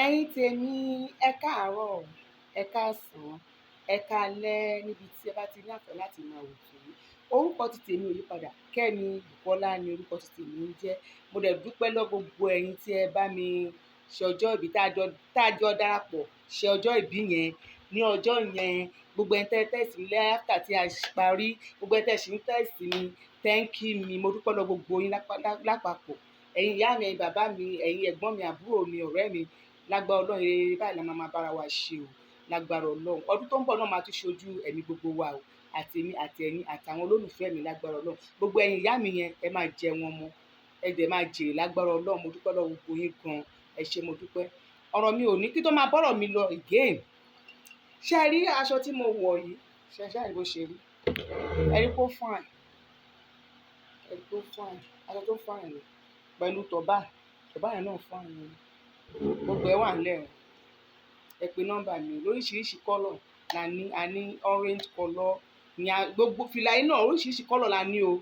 Ẹ̀yin tèmi, ẹ káàárọ̀, ẹ káàsán, ẹ káalẹ́ níbi tí ẹ bá ti ní àǹfààní láti máa wò tó. Orúkọ ti tèmi ò yípadà, Kẹ́mi Bùkọ́lá ni orúkọ ti tèmi ń jẹ́. Mo dẹ̀ dúpẹ́ lọ́wọ́ gbogbo ẹ̀yin tí ẹ bá mi ṣe ọjọ́ ìbí tá a jọ darapọ̀ ṣe ọjọ́ ìbí yẹn. Ní ọjọ́ yẹn, gbogbo ẹ̀yin tẹ́ tẹ́sì mi after tí a parí, gbogbo ẹ̀yin tẹ́ sì ń tẹ́sì mi, thank you mi, mo dúpẹ́ lọ́wọ́ gbogbo yín lápapọ̀. Ẹ̀yin ìyá mi, ẹ̀yin bàbá mi, ẹ̀yin ẹ̀gbọ́n mi, àbúrò mi, ọ̀rẹ́ mi, lágbára Ọlọ́run rere báyìí la máa bára wa ṣe o. Lágbára Ọlọ́run ọdún tó ń bọ̀ náà máa tún ṣojú ẹ̀mí gbogbo wa o, àti èmi àti ẹ̀yin àtàwọn olólùfẹ́ mi lágbára Ọlọ́run. Gbogbo ẹ̀yin ìyá mi yẹn ẹ máa jẹ wọn mọ́, ẹ dẹ̀ máa jèrè lágbára Ọlọ́run. Mo dúpẹ́ lọ́wọ́ gbogbo yín gan, ẹ ṣé mo dúpẹ́. Ọ̀rọ̀ mi ò ní kí tó máa bọ́rọ̀ mi lọ again. Ṣé ẹ rí aṣọ tí mo wọ̀ yìí? Ṣé ẹ rí bó ṣe rí? Ẹ rí kó fine, ẹ rí kó fine, aṣọ tó fine ni pẹ̀lú tọ̀bá yẹn náà fine ni. Gbogbo ẹ wà nílẹ̀ o. Ẹ pe nọ́mbà mi lóríṣiríṣi kọ́lọ̀ la ní, a ní orange kọ́lọ̀ ní gbogbo fìlà yìí náà oríṣiríṣi kọ́lọ̀ la ní o.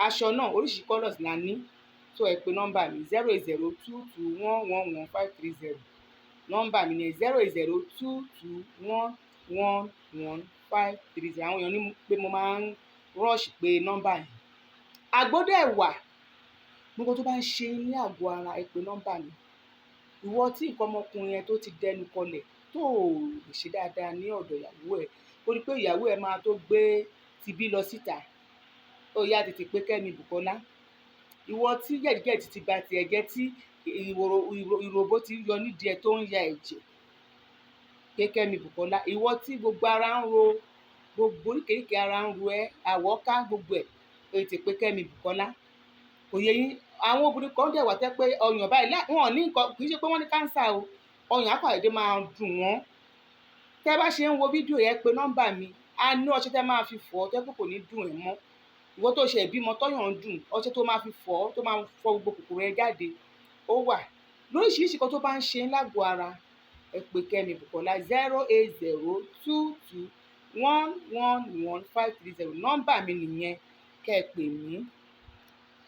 Aṣọ náà oríṣiríṣi kọ́lọ̀ la ní. So ẹ pe nọ́mbà mi 08022111530. Nọ́mbà mi ni 08022111530. Àwọn èèyàn ní pé mo máa ń rush pé nọ́mbà yẹn. Àgbọ́dọ̀ ẹ̀wà gbogbo tó bá ń ṣe ní àgọ́ ara, ẹ pe nọ́mbà mi. Ìwọ tí nǹkan ọmọkùnrin yẹn tó ti dẹnu kọlẹ̀ tó lè ṣe dáadáa ní ọ̀dọ̀ ìyàwó ẹ̀, ó rí pé ìyàwó ẹ̀ máa tó gbé tibí lọ síta, ó yá tètè pé Kẹ́mi Bùkọ́lá. Ìwọ tí jẹ̀díjẹ̀dí ti ba tiẹ̀ jẹ́, tí ìròbó ti yọ nídìí ẹ̀ tó ń ya ẹ̀jẹ̀, pé Kẹ́mi Bùkọ́lá. Ìwọ tí gbogbo ara ń ro, gbogbo oríkèéríkèé ara ń ro ẹ́, àwọ̀ká gbogbo ẹ̀, ó tètè pé Kẹ́mi Bùkọ́lá. Kò yẹ yín, àwọn obìnrin kan dẹ̀ wà tẹ́ pé ọyàn báyìí wọn ò ní nǹkan, kì í ṣe pé wọ́n ní káńsà o, ọyàn àpàdé máa dùn wọ́n. Tẹ́ bá ṣe ń wo fídíò yẹn, pe nọ́mbà mi, a ní ọṣẹ tẹ́ máa fi fọ̀ tẹ́ pé kò ní dùn ẹ̀ mọ́. Ìwọ tó ṣe ìbímọ tọ́yàn ń dùn, ọṣẹ tó máa fi fọ̀ tó máa fọ gbogbo kòkòrò ẹ jáde ó wà. Lóríṣiríṣi kan tó bá ń ṣe lágọ̀ọ́ ara, ẹ pe Kẹ́mi Bùkọ́lá 08022111530. Nọ́mbà mi nìyẹn, kẹ́ ẹ pè mí.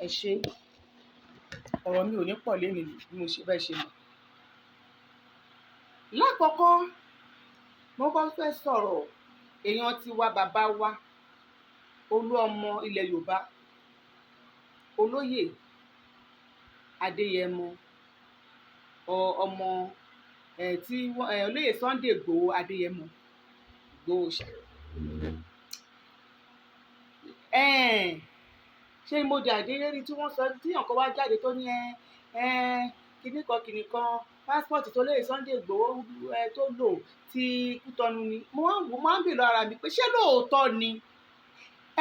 Ẹ ṣé. Ọ̀rọ̀ mi ò ní pọ̀ lénìí bí mo ṣe fẹ́ ṣe mọ̀. Lákọ̀ọ́kọ́ mo kọ́ fẹ́ sọ̀rọ̀ èèyàn ti wa, bàbá wa, olú ọmọ ilẹ̀ Yorùbá, olóyè Adéyẹmọ, ọmọ tí olóyè Sunday Ighoho Adéyẹmọ Ighoho ṣá. Ṣé mo dàdé rí tí wọ́n sọ tí ọ̀kan wá jáde tó ní kìnnìkan passport tó lóyè Sunday Ighoho tó lò ti Kútọ́nù ni. Mo máa ń bèèrè lọ ara mi pé ṣé lóòótọ́ ni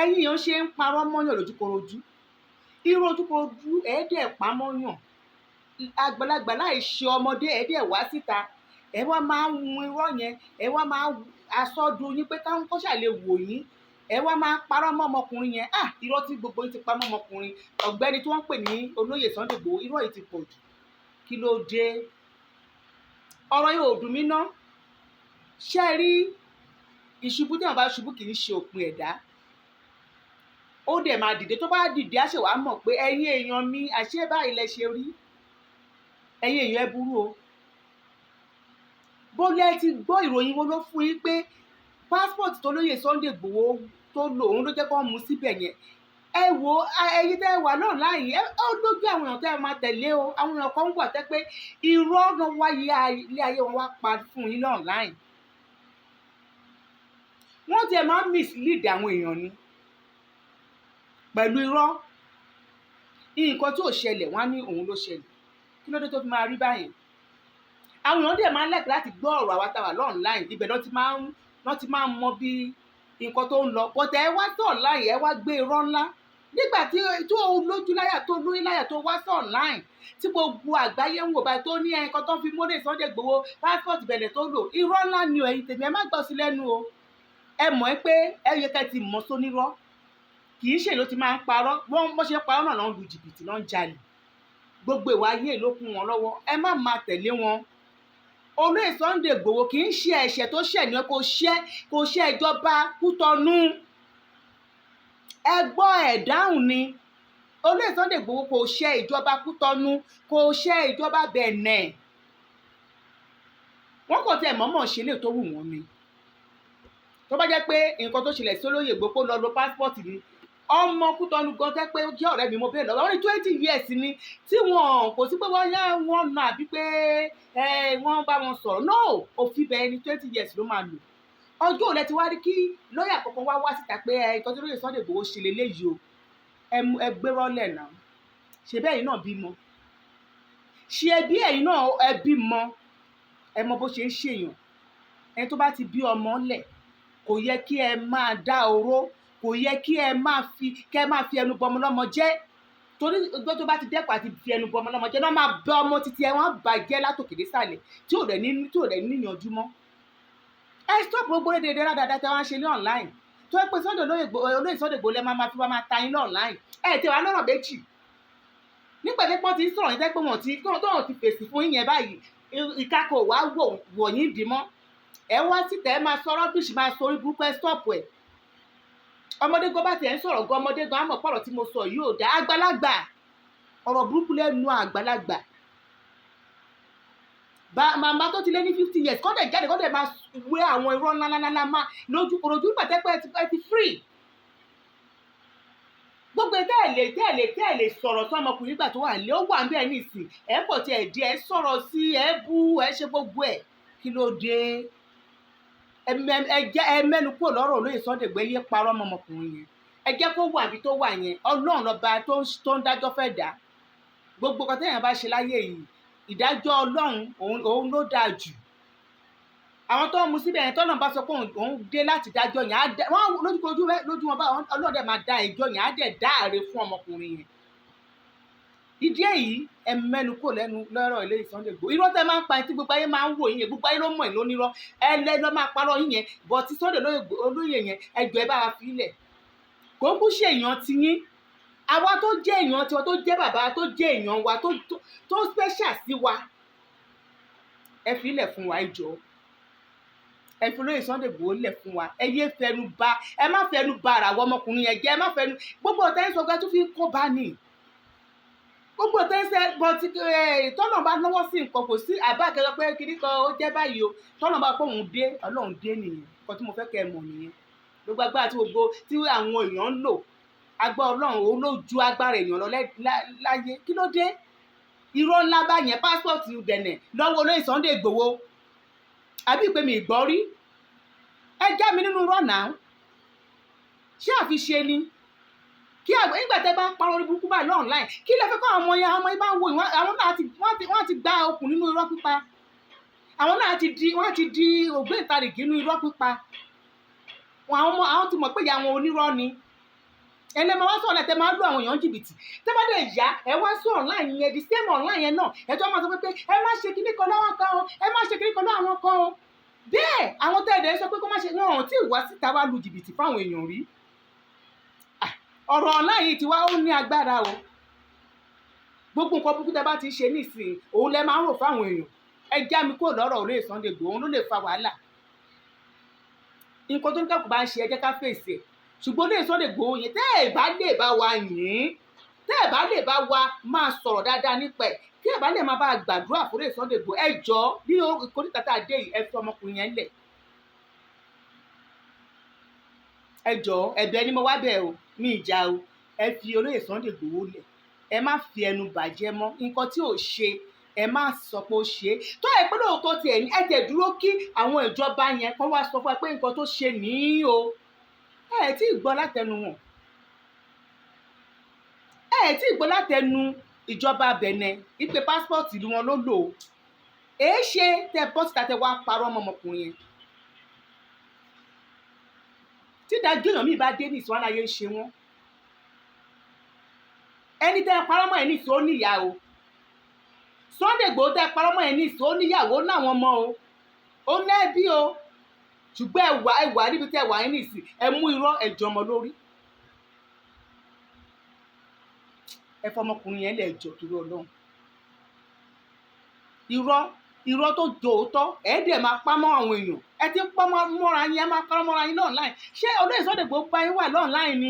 ẹ̀yin èèyàn ṣe ń parọ́ mọ́yàn lójúkorojú? Irú ojúkorojú ẹ̀ẹ́dẹ̀ pa mọ́yàn, àgbàlagbà láì ṣe ọmọdé ẹ̀ẹ́dẹ̀ wá síta, ẹ wá máa ń hun irọ́ yẹn, ẹ wá máa asọ́dún yín pé káwọn kọ́ ṣàlè wò yín, ẹ wá máa parọ́ mọ́ ọmọkùnrin yẹn. Irọ́ tí gbogbo yín ti pa mọ́ ọmọkùnrin ọ̀gbẹ́ni tí wọ́n ń pè ní olóyè Sunday Ighoho, irọ́ yìí ti pọ̀ jù. Kí ló dé? Ọ̀rọ̀ yóò dùn mí ná. Ṣé ẹ rí ìṣubú tí àwọn bá ṣubú kì í ṣe òpin ẹ̀dá? Ó dẹ̀ máa dìde, tó bá dìde á ṣe wàá mọ̀ pé ẹ̀yin èèyàn mi àṣé báyìí lẹ ṣe rí. Ẹ̀yin èèyàn ẹ burú o. Bólẹ́ ti gbọ́ ìròyìn wo ló fún yín pé passport tó lóyè Sunday Ighoho tó lò òun ló jẹ́ kó mú síbẹ̀ yẹn? Ẹ wo ẹ̀yin tẹ́ wà náà láàyè, ó lójú àwọn èèyàn tẹ́ máa tẹ̀lé o. Àwọn èèyàn kan wà tẹ́ pé irọ́ náà wáyé ilé ayé wọn wá pa fún yín náà láàyè. Wọ́n tiẹ̀ máa ń mislead àwọn èèyàn ni pẹ̀lú irọ́. Nǹkan tí ò ṣẹlẹ̀ wọ́n á ní òun ló ṣẹlẹ̀. Kí ló dé tó fi máa rí báyìí? Àwọn èèyàn dẹ̀ máa ń like láti gbọ́ ọ̀rọ̀ àwa táwa online, ibẹ̀ náà ti máa ń mọ bí nǹkan tó ń lọ. But ẹ wá sí online, ẹ wá gbé irọ́ ńlá. Nígbà tí tó lójú láyà tó lórí láyà tó wá sí online, tí gbogbo àgbáyé ń wò báyìí tó ní nǹkan tó ń fi mọ́lẹ̀ Sunday Ighoho passport bẹ̀rẹ̀ tó lò, irọ́ ńlá ni o. Ẹ̀yin tèmi ẹ má gbọ́ sí lẹ́nu o. Ẹ mọ̀ pé ẹ yẹ kẹ́ ti mọ̀ sónírọ́. Kì í ṣe ló ti máa ń parọ́, wọ́n ṣe parọ́ náà ló ń lu jìbìtì, ló ń jalè. Gbogbo ìwà ayé ló kún wọn lọ́wọ́, ẹ má máa tẹ̀lé wọn. Olóyè Sunday Ighoho kì í ṣe ẹ̀ṣẹ̀ tó ṣẹ̀ ní kò ṣe ìjọba Kútọ́nù. Ẹ gbọ́ ẹ̀ dáhùn ni. Olóyè Sunday Ighoho kò ṣe ìjọba Kútọ́nù, kò ṣe ìjọba Bẹ̀nẹ̀. wọ́n kàn tiẹ̀ mọ̀ọ́mọ̀ ṣe lè tó wù wọ́n ni. Tó bá jẹ́ pé nǹkan tó ṣẹlẹ̀ sí olóyè Ìgbòho lọ lo passport ni, ọmọ Kútọ́nù gan tẹ́ pé ó jẹ́ ọ̀rẹ́ mi mo bẹ́ẹ̀ lọ́wọ́, wọ́n ní 20 years ni tí wọn kò sí pé wọ́n yá wọn nà àbí pé wọ́n bá wọn sọ̀rọ̀, no, òfin bẹ́ẹ̀ ni 20 years ló máa lò. Ọjọ́ òlẹ̀ ti wá rí kí lọ́ọ̀yà kankan wá síta pé ìtọ́jú olóyè Sunday Ìgbòho ṣe leléyìí o, ẹ gbé rọ́lẹ̀ náà, ṣe bẹ́ẹ̀ yìí náà bímọ, ṣe bí ẹ̀yin náà ẹ bímọ, ẹ mọ bó ṣe ń ṣèyàn. Ẹni tó bá ti bí ọmọ lẹ̀ kò yẹ kí ẹ máa dá oró, kò yẹ kí ẹ máa fi ẹnu bọmọ lọ́mọ jẹ́, torí ọjọ́ tó bá ti dẹ́kun àti fi ẹnu bọmọ lọ́mọ jẹ́ náà máa bẹ ọmọ títí ẹ wọ́n bàjẹ́ látòkè désàlẹ̀ tí ò dẹ̀ níyànjú mọ́. Ẹ stop gbogbo èdè rádáadáa tí wọ́n ṣe ní online, tó yẹ pé olóyè Sunday Ìgbòho lẹ́ máa fi wá máa ta yín ní online. Ẹ tẹ wá lọ́rọ̀ méjì nígbà tí wọ́n ti ń sọ̀rọ̀ yín tẹ́ pé wọ́n ti fèsì fún yín yẹn báyìí, ìkakọ̀ wá wọ̀ yín dì mọ́. Ẹ wá síta ẹ máa sọ rọ́bìṣì, máa sọ orí burúkú, ẹ stop ẹ̀. Ọmọdé gan bá tiẹ̀ ń sọ̀rọ̀ gan, ọmọdé gan á mọ̀ pọ̀rọ̀ tí mo sọ yìí ò dá. Àgbàlagbà ọ̀rọ̀ burúkú lẹ́nu àgbàlagbà. Màmá tó ti lé ní 50 years kọ́dẹ̀ jáde kọ́dẹ̀ máa wé àwọn irọ́ ńláńláńlá máa lójú korojú pàtẹ́pẹ́ ẹ ti free. Gbogbo tẹ́ẹ̀lẹ̀ sọ̀rọ̀ tó ọmọkùnrin nígbà tó wà lé ó wà ń bẹ́ẹ̀ nísìn, ẹ pọ̀ tí ẹ̀ di ẹ sọ̀rọ̀ sí ẹ bú ẹ ṣe gbogbo ẹ̀, kí ló dé? Ẹ mẹ́nu kúrò lọ́rọ̀ olóyè Sunday Ìgbòho, yé parọ́ mọ́ ọmọkùnrin yẹn, ẹ jẹ́ kó wà bí tó wà yẹn. Ọlọ́run lọ́ba tó ń dájọ́ fẹ́ dá. Gbogbo kan téèyàn bá ṣe láyé yìí, ìdájọ́ Ọlọ́run òun ló dáa jù. Àwọn tó ń mu síbẹ̀ yẹn tọ́nà bá sọ pé òun dé láti dájọ́ yẹn, lójú wọn bá Ọlọ́run dẹ̀ máa dá ẹjọ́ yẹn, á dẹ̀ dá àre fún ọmọkùnrin yẹn. Ìdí èyí ẹ mẹ́nu kò lẹ́nu lọ́rọ̀ olóyè Sunday Ìgbòho. Irọ́ tẹ́ máa ń pa tí gbogbo ayé máa ń wò yín yẹn, gbogbo ayé ló mọ̀ ẹ́ lónírọ́, ẹ lẹ́nu máa parọ́ yín yẹn, bọ̀ tí Sunday olóyè yẹn ẹjọ́ ẹ bá wa fi ilẹ̀. Kò ń kú ṣe èèyàn ti yín, àwa tó jẹ́ èèyàn tiwa, tó jẹ́ bàbá, tó jẹ́ èèyàn wa, tó special sí wa, ẹ fi ilẹ̀ fún wa ẹ jọ̀ọ́. Ẹ fi olóyè Sunday Ìgbòho lẹ̀ fún wa, ẹ má fẹnu ba ara wọ ọmọkùnrin yẹn jẹ́, ẹ má fẹnu gbogbo ọ̀tá ń sọ pé tó fi kó bá ní. Gbogbo ọ̀tá ń sẹ́ bọ́tí tọ́nà bá lọ́wọ́ sí nǹkan kò sí àbá kẹlẹ́ pé kiri kan ó jẹ́ báyìí o, tọ́nà bá pé òun dé, Ọlọ́run dé nìyẹn, nǹkan tí mo fẹ́ kẹ́ ẹ mọ̀ nìyẹn. Gbogbo agbára tí àwọn èèyàn ń lò, agbára Ọlọ́run òun ló ju agbára èèyàn lọ láyé. Kí ló dé? Irọ́ ńlá bá yẹn pásítọ̀tì dẹ̀nẹ̀ lọ́wọ́ olóyè Sunday Ìgbòho, àbí pé mi gbọ́ rí. Ẹ já mi nínú rọ́nà, ṣé àfiṣe ni? Kí àgbẹ̀ nígbà tẹ́ bá ń parọ́ orí burúkú báyìí online, kí lẹ fẹ́ kọ́ àwọn ọmọ yẹn bá ń wo ìwọ̀n, àwọn náà wọ́n ti gba okùn nínú irọ́ pípa, àwọn náà ti di ògbéǹtarìgì nínú irọ́ pípa. Àwọn ti mọ̀ pé ìyá wọn onírọ́ ni. Ẹni máa wá sọ̀rọ̀ lẹ́tẹ̀ máa lù àwọn èèyàn jìbìtì, tẹ́ bá dé ìyá ẹ wá sí online yẹn, the same online yẹn náà ẹ tó máa sọ pé ẹ má ṣe kíní kan láwọn kan o, ẹ má ṣe kíní kan láwọn kan o. Bẹ́ẹ̀ àwọn tẹ́ẹ̀dẹ̀ sọ pé kó má ṣe, wọn ò tí ì wá síta wá lu jìbìtì fáwọn èèyàn rí. Ọ̀rọ̀ online yìí ti wá ó ní agbára o. Gbogbo nǹkan burúkú tẹ́ bá ti ṣe nísìnyí òun lẹ máa ń rò fáwọn èèyàn. Ẹ já mi kúrò lọ́rọ̀ olóyè Sunday Ìgbòho, òun ló lè fa wàhálà. Nǹkan tó ní kàkú bá ń ṣe ẹ jẹ́ ká fèsì ẹ̀. Ṣùgbọ́n olóyè Sunday Ìgbòho yẹn tẹ́ ẹ̀ bá lè bá wa yìn, tẹ́ ẹ̀ bá lè bá wa máa sọ̀rọ̀ dáadáa nípa ẹ̀, tí ẹ̀ bá lè máa bá a gbàdúrà fún olóyè Sunday Ìgbòho, ẹ jọ̀ọ́ bí ìkórìtà tá a dé yìí, ẹ fi ọmọkùnrin yẹn lẹ̀. Ẹ jọ̀ọ́ ẹ̀bẹ̀ ni mo wá bẹ̀ o, mi ìjà o, ẹ fi olóyè Sunday Ìgbòho lẹ̀, ẹ má fi ẹnu bàjẹ́ mọ́. Nǹkan tí ò ṣe ẹ má sọ pé ó ṣe. Tó ẹ pé lóòótọ́ tiẹ̀ ní ẹ tẹ̀ dúró kí àwọn ìjọba yẹn kán wá sọ fún ẹ pé nǹkan tó ṣe nìyí o. Ẹ tí ì gbọ́ látẹnu wọn, ẹ tí ì gbọ́ látẹnu ìjọba Benin ìpè pásítọ̀tì ìlú wọn ló lò ó. Èé ṣe tẹ bọ́sítà tẹ wá parọ́ ọmọkùnrin yẹn. Tí ìdájọ́ èèyàn mi bá dé ní ìsọ̀ aláyé ń ṣe wọ́n. Ẹni tẹ́ parọ́ mọ́ ẹ̀ ní ìsọ̀ ó níyà o. Sunday Ìgbòho tẹ́ parọ́ mọ́ ẹ̀ ní ìsọ̀ ó níyàwó láwọn ọmọ o, ó lẹ́bí o. Ṣùgbọ́n ẹ wà níbi tẹ́ wà ní ìsìn, ẹ mú irọ́ ẹ̀jọ̀ ọmọ lórí. Ẹ fọmọkùnrin yẹn lẹ̀ jọ̀ torí Ọlọ́run. Irọ́ tó jòótọ́ ẹ dẹ̀ máa pa mọ́ àwọn èèyàn, ẹ ti pọ́ mọ́ra yín, ẹ máa parọ́ mọ́ra yín online. Ṣé olóyè Sunday Ìgbòho bá yín wà online ni?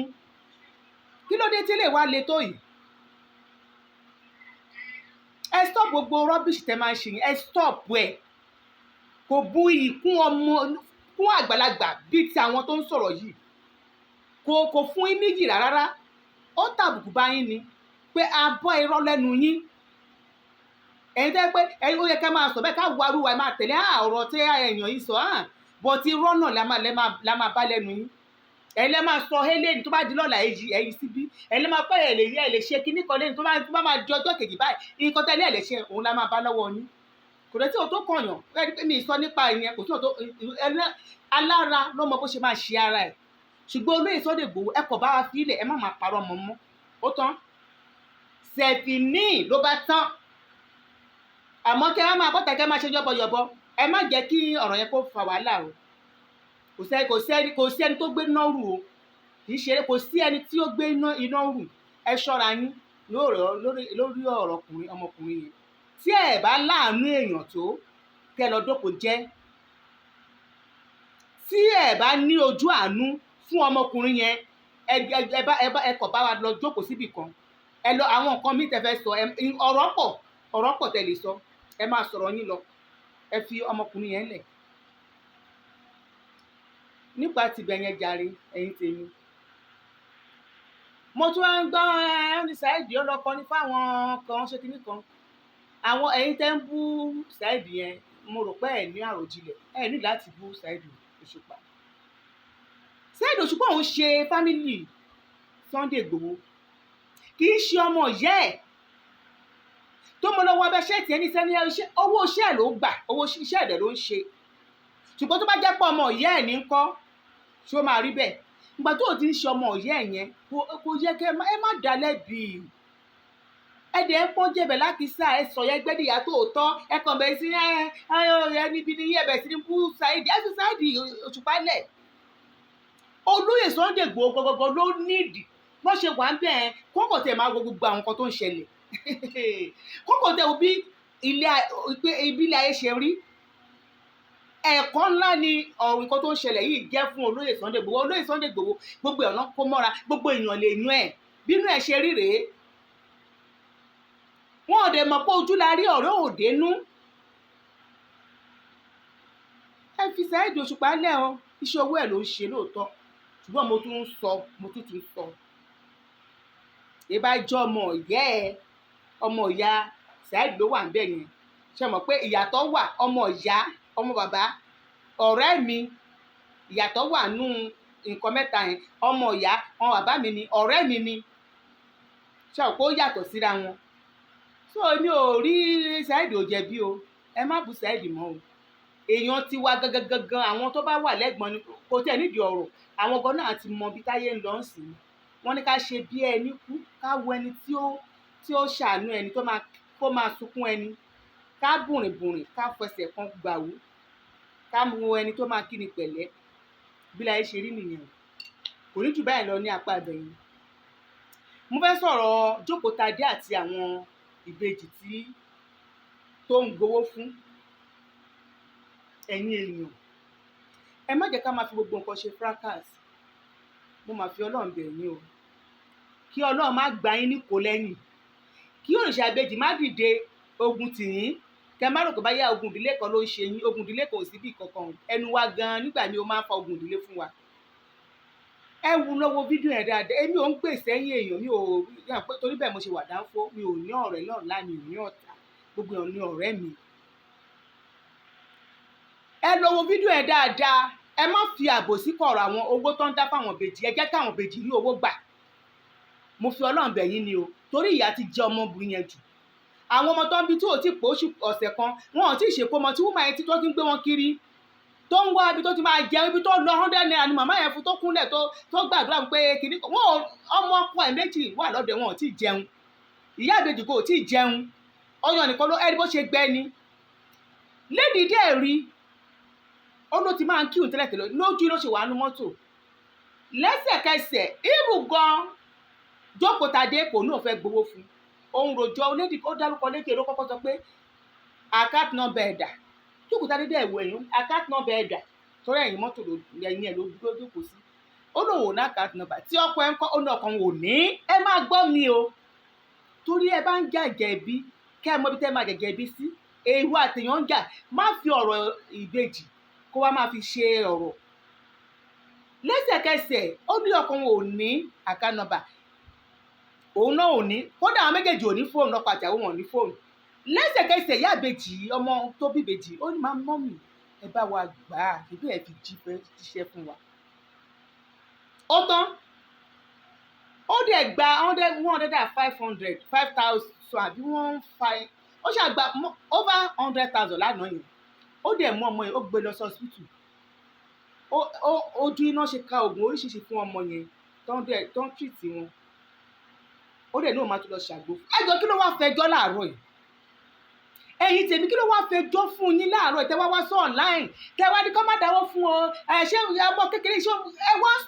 Kí ló dé tí lè wá le tó yìí? Ẹ stop gbogbo rubbish tẹ́ máa ń ṣe yín, ẹ stop ẹ̀. kò bu iyì kún àgbàlagbà bíi ti àwọn tó ń sọ̀rọ̀ yìí, kò fún yín níyì rárá, ó tàbùkù bá yín ni pé a bọ́ irọ́ lẹ́nu yín. ẹ̀yin tẹ́ pé ó yẹ ká máa sọ bẹ́ẹ̀ ká warúwa ẹ máa tẹ̀lé ọ̀rọ̀ tí èèyàn yìí sọ bọ̀ ti irọ́ náà la máa bá lẹ́nu yín. ẹ̀yin lẹ́ máa sọ hélèní tó bá di lọ́la ẹ̀yìn síbí, ẹ̀yin lẹ́ máa pẹ́ ẹ̀ lè ṣe kíní kan lẹ́nu tó bá máa di ọjọ́ kejì báyìí nǹkan tẹ́lẹ̀ ẹ̀ lè ṣe òun la máa bá lọ́wọ́ yín. kò dẹ̀ tí o tó kọ̀yàn ẹni pé mi sọ nípa ìyẹn kò tí o tó alára ló mọ bó ṣe máa ṣe ara ẹ̀, ṣùgbọ́n olóyè Sunday Igboho ẹ kọ̀ bá wa fi ilẹ̀ ẹ má máa parọ́ mọ́ ó tán sẹ̀fìní ló bá tán. àmọ́ kẹ́ ẹ máa bọ́ta kẹ́ ẹ máa ṣe yọ́bọ̀yọ̀bọ̀ ẹ má jẹ́ kí ọ̀rọ̀ yẹn kó fa wàhálà o. kò sí ẹni tó gbé iná rù o, kì í ṣe kò sí ẹni tí ó gbé iná rù. ẹ ṣọ́ra yín lórí ọ̀rọ̀ ọmọkùnrin yẹn. tí ẹ bá láàánú èèyàn tó kẹ́ lọ dóko jẹ́, tí ẹ bá ní ojú àánú fún ọmọkùnrin yẹn ẹ kọ̀ bá wa lọ jókòó síbì kan ẹ lọ àwọn nǹkan míì tẹ́ fẹ́ sọ ọ̀rọ̀ pọ̀ tẹ́ lè sọ ẹ máa sọ̀rọ̀ yín lọ ẹ fi ọmọkùnrin yẹn lẹ̀. nípa tìbẹ̀ yẹn jàre ẹ̀yin tèmi, mo tún wá ń gbọ́ ẹni Saheed ó lọ kọrin fáwọn kan ṣe kinní kan. àwọn ẹ̀yin tẹ́ ń bú Saheed yẹn mo rò pé ẹ̀ ní àròjinlẹ̀ ẹ̀ ní láti bú Saheed Òṣùpá. Saheed Òṣùpá òun ṣe fámìlì Sunday Igboho, kì í ṣe ọmọ ìyá ẹ̀ tó mọ lọ́wọ́ abẹ́ ṣẹ́ẹ̀tì ẹni sẹ́ni owó iṣẹ́ ẹ̀ ló gbà, owó iṣẹ́ ẹ̀ ló ń ṣe. ṣùgbọ́n tó bá jẹ́ pé ọmọ ìyá ẹ̀ ní ń kọ́ ṣé ó máa rí bẹ́ẹ̀? ìgbà tó ti ń ṣe ọmọ ìyá ẹ̀ yẹn kò yẹ kẹ́ ẹ má dá lẹ́bi. ẹ̀dẹ̀ ń pọ́n jẹ̀bẹ̀ lákìsà ẹ sọ yẹn gbẹ́dìyà tó tọ́ ẹ kàn bẹ̀rẹ̀ sí ẹ níbi ní yẹ̀ bẹ̀rẹ̀ sí ní bú Saheed ẹ fi Saheed Òṣùpá lẹ̀. olóyè Sunday Igboho gbọgbọgbọ ló nídìí wọ́n ṣe wà ń bẹ̀ ẹ́ kókò tẹ̀ máa wo gbogbo àwọn nǹkan tó ń ṣẹlẹ̀ kókò tẹ̀ wo bí ilé ayé ṣe rí. ẹ̀kọ́ ńlá ni ọ̀rọ̀ nǹkan tó ń ṣẹlẹ̀ yìí jẹ́ fún olóyè Sunday Igboho. olóyè Sunday Igboho gbogbo ọ̀nà kó mọ́ra, gbogbo èèyàn lè yan ẹ̀ bínú ẹ̀ ṣe rí rèé. wọn ò dẹ̀ mọ̀ pé ojú la rí ọ̀rẹ́ òdenu. ẹ fi Saheed Òṣùpá lẹ̀ o, iṣẹ́ owó ẹ̀ ló ń ṣe lóòótọ́, ṣùgbọ́n mo tún sọ ìbájọ́ ọmọ ìyá Saheed ló wà ń bẹ̀ yẹn. ṣe mọ̀ pé ìyàtọ̀ wà, ọmọ ìyá ọmọ bàbá ọ̀rẹ́ mi, ìyàtọ̀ wà nù nǹkan mẹ́ta yẹn. ọmọ ìyá ọmọ bàbá mi ni ọ̀rẹ́ mi ni, ṣe ò pé ó yàtọ̀ síra wọn. so mi ò rí Saheed ò jẹ̀bi o, ẹ má bu Saheed mọ́ o. èèyàn ti wá gangan àwọn tó bá wà lẹ́gbọ̀n ni kò tẹ̀ nídìí ọ̀rọ̀. àwọn gan náà ti mọ bí táyé ń lọ sí i. wọ́n ní ká ṣe bí ẹni kú, ká wo ẹni tí ó ṣàánú ẹni tó máa sunkún ẹni, ká bùrìnbùrìn ká fẹsẹ̀ kan gbàwó, ká wo ẹni tó máa kíni pẹ̀lẹ́. bí láyé ṣe rí nìyẹn, kò ní jù báyìí lọ ní apá ibẹ̀yìn. mo fẹ́ sọ̀rọ̀ jokotade àti àwọn ìbejì tó ń gbowó fún ẹ̀yin èèyàn. ẹ má jẹ́ ká máa fi gbogbo nǹkan ṣe fracas. mo máa fi Ọlọ́run bẹ̀ yín o, kí Ọlọ́run má gbà yín níkò lẹ́yìn, kí òrìṣà ìbejì má dìde ogun tì yín, kẹ má rò pé báyà ogun ìdílé kan ló ń ṣe yín. ogun ìdílé kan ò síbì kankan, ẹnu wa gan nígbà mi ó máa ń fa ogun ìdílé fún wa. ẹ wù lọ́wọ́ fídíò yẹn dáadáa. èmi ò ń gbè sẹ́yìn èèyàn, mi ò torí bẹ́ẹ̀ mo ṣe wà dáńfó, mi ò ní ọ̀rẹ́ lọ́ọ̀lá, mi ò ní ọ̀tá, gbogbo èèyàn ní ọ̀rẹ́ mi. ẹ lọ́wọ́ fídíò yẹn dáadáa, ẹ má fi àbòsí kọ̀rọ̀ àwọn owó tó ń dá fáwọn ìbejì, ẹ jẹ́ káwọn ìbejì rí owó gbà. mo fi Ọlọ́run bẹ̀ yín ni o, torí ìyà ti jẹ ọmọbìnrin yẹn jù. àwọn ọmọ tó ń bí tí ò tí pò ọ̀sẹ̀ kan wọn ò tí ì ṣèkómọ tí wọ́n máa yẹn tí tó ti ń gbé wọn kiri, tó ń wá ibi tó ti máa jẹun, ibi tó lọ 100 naira ni màmá yẹn fún, tó kúnlẹ̀ tó gbàdúrà pé kìíní kan. ọmọ ọkọ ẹ̀ méjì wà lọ́dọ̀ wọn ò tí ì jẹun, ìyá ìbejì kò tí ì jẹun, ọyàn nìkan ló ẹni bó ṣe gbẹ ni. lédi dẹ́ rí ó ló ti máa ń kíhùn tẹ́lẹ̀tẹ́lẹ̀ lójú ló ṣe wà nú mọ́tò lẹ́sẹ̀kẹsẹ̀. ibù gan jokotade kò ní òun fẹ́ gbowó fún òun rojọ́ lédi, ó dárúkọ lékè ló kọ́kọ́ sọ pé account number ẹ̀dà. jokotade dẹ̀ wọ ẹ̀yìn account number ẹ̀dà, torí ẹ̀yìn mọ́tò ẹ̀yìn ẹ̀ ló dúró jókòó sí. ó lóun ò ní account number. tí ọkọ ẹ̀ ń kọ́ ó ní ọkàn ò ní. ẹ máa gbọ́ mi o, torí ẹ bá ń jàjẹ́ bí kẹ́ ẹ mọ ibi tẹ́ ẹ máa jẹ̀jẹ̀ bí sí. èèwọ̀ àtèèyàn ń jà, má fi ọ̀rọ̀ ìbejì kó wá máa fi ṣe ọ̀rọ̀. Lẹ́sẹ̀kẹsẹ̀ ó ní ọkọ wọn ò ní account number, òun náà ò ní, kódà àwọn méjèèjì ò ní fóònù, ọkọ àti ìyàwó wọn ò ní fóònù. Lẹ́sẹ̀kẹsẹ̀ ìyá ìbejì ọmọ tó bí ìbejì ó ní mọ́mì ẹ bá wa gbà á, ṣebí ẹ fi jíṣẹ́ fún wa. Ó tán, ó dẹ̀ gba 5,000 àbí 15, ó ṣàgbà over 100,000 lánàá yẹn. Ó dẹ̀ mú ọmọ yẹn, ó gbé lọ sí hospital. Ojú iná ṣe ka oògùn oríṣiríṣi fún ọmọ yẹn tó ń treat wọn. Ó dẹ̀ ní òun máa tún lọ ṣàgbo. Ẹjọ́ kí ló wá fẹjọ́ láàárọ̀ yìí? Ẹ̀yin tèmi kí ló wá fẹjọ́ fún yín láàárọ̀ yìí? Tẹ́ wá sí online, tẹ́ wá ní kó má dáwọ́ fún ọ. Ṣé ọmọ kékeré ṣé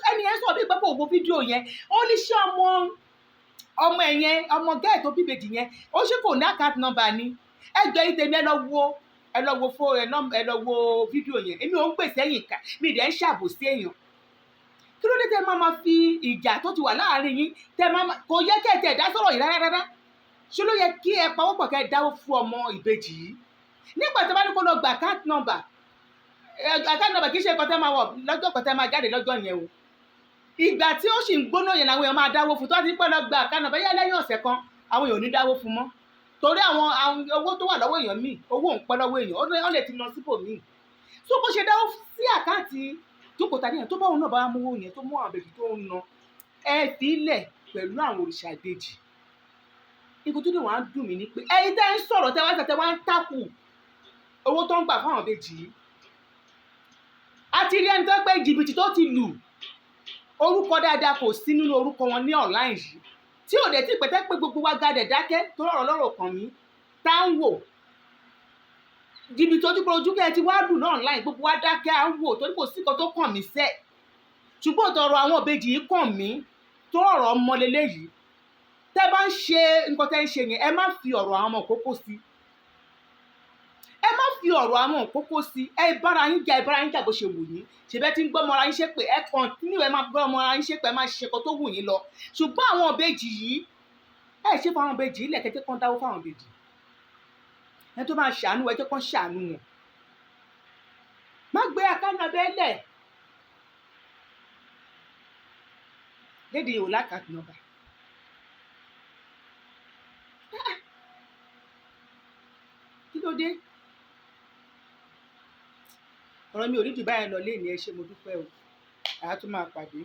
ẹni yẹn sọ̀rọ̀ bí ìgbàgbọ́ ògbó fídíò yẹn? Ó ní ṣé ọmọ ẹ̀yẹn, ọmọ gẹ́ẹ̀ tó bí ìbejì yẹn, ó ṣe kò ní account number ni? Ẹjọ́ ẹ̀yin tèmi ẹ lọ wo fídíò yẹn. Èmi ò ń gbèsè ẹ̀yìn ká, mi dẹ̀ ń ṣàbòsí èèyàn. Kí ló dé tẹ́ máa fi ìjà tó ti wà láàárín yín kò yẹ kẹ́ ẹ tẹ̀ dá sọ̀rọ̀ yìí rárá. Ṣé ló yẹ kí ẹ pawọ́pọ̀ kẹ́ ẹ dáwó fún ọmọ ìbejì yìí? Nígbà tí wọ́n bá ní kó lọ gba account number kì í ṣe nǹkan tẹ́ máa wọ̀ lọ́jọ́ kan tẹ́ máa jáde lọ́jọ́ yẹn o. Ìgbà tí ó sì ń gbóná yẹn làwọn èèyàn máa dáwó fún, tó ti pẹ́ lọ gba account number yá lẹ́yìn ọ̀sẹ̀ kan àwọn èèyàn ò ní dáwó fún mọ́. Torí àwọn owó tó wà lọ́wọ́ èèyàn míì, owó ń pẹ́ lọ́wọ́ èèyàn, ó lè ti lọ síbò míì. So bó ṣe dáwó sí àkáǹtì Jokotade yẹn, tó bá òun náà bá mú owó yẹn tó mú àwọn ìbejì tó ń ná, ẹ fi ilẹ̀ pẹ̀lú àwọn òrìṣà ìbejì. Ikú tó dé wàá dùn mí ní pé ẹ̀yin tẹ́ ń sọ̀rọ̀ tẹ́ wá ń takù owó tó ń gbà fún àwọn ìbejì yìí. A ti rí ẹni tó pé jìbìtì tó ti lù, orúkọ dáadáa kò sí nínú orúkọ wọn ní online yìí, tí ò dẹ̀ tí pẹ̀tẹ́ pé gbogbo wa gadẹ̀ dákẹ́ tó rọ̀rọ̀ lọ́rọ̀ kàn mí tá ń wò. Jìbìtì ojú kẹ́ ti wá lù náà online, gbogbo wa dákẹ́ à ń wò torí kò sí nǹkan tó kàn mí sẹ́. Ṣùgbọ́n tọrọ àwọn ìbejì yìí kàn mí tó ọ̀rọ̀ ọmọ lélẹ́yìí. Tẹ́ bá ń ṣe nǹkan tẹ́ ń ṣe yẹn, ẹ má fi ọ̀rọ̀ àwọn ọmọ ìkókó sí. Ẹ má fi ọ̀rọ̀ àwọn òkókó sí. Ẹ bára yín jà bó ṣe wù yín. Ṣèbẹ́ tí ń gbọ́ ọmọ ara yín ṣépè, ẹ continue, ẹ máa gbọ́ ọmọ ara yín ṣépè, ẹ máa ṣe nǹkan tó wù yín lọ. Ṣùgbọ́n àwọn ìbejì yìí, ẹ ṣe fún àwọn ìbejì yìí lẹ̀kẹ́tẹ́ kan dáwó fún àwọn ìbejì. Ẹ tó máa ṣàánú, ẹ jẹ́ kán ṣàánú wọn. Má gbé account number lẹ̀. Lédi yìí ò l'account number. Kí ló dé? Ọ̀rọ̀ mi ò rí jù báyẹn lọ léèní, ẹ ṣé mo dúpẹ́ o. Àá tún máa pàdé.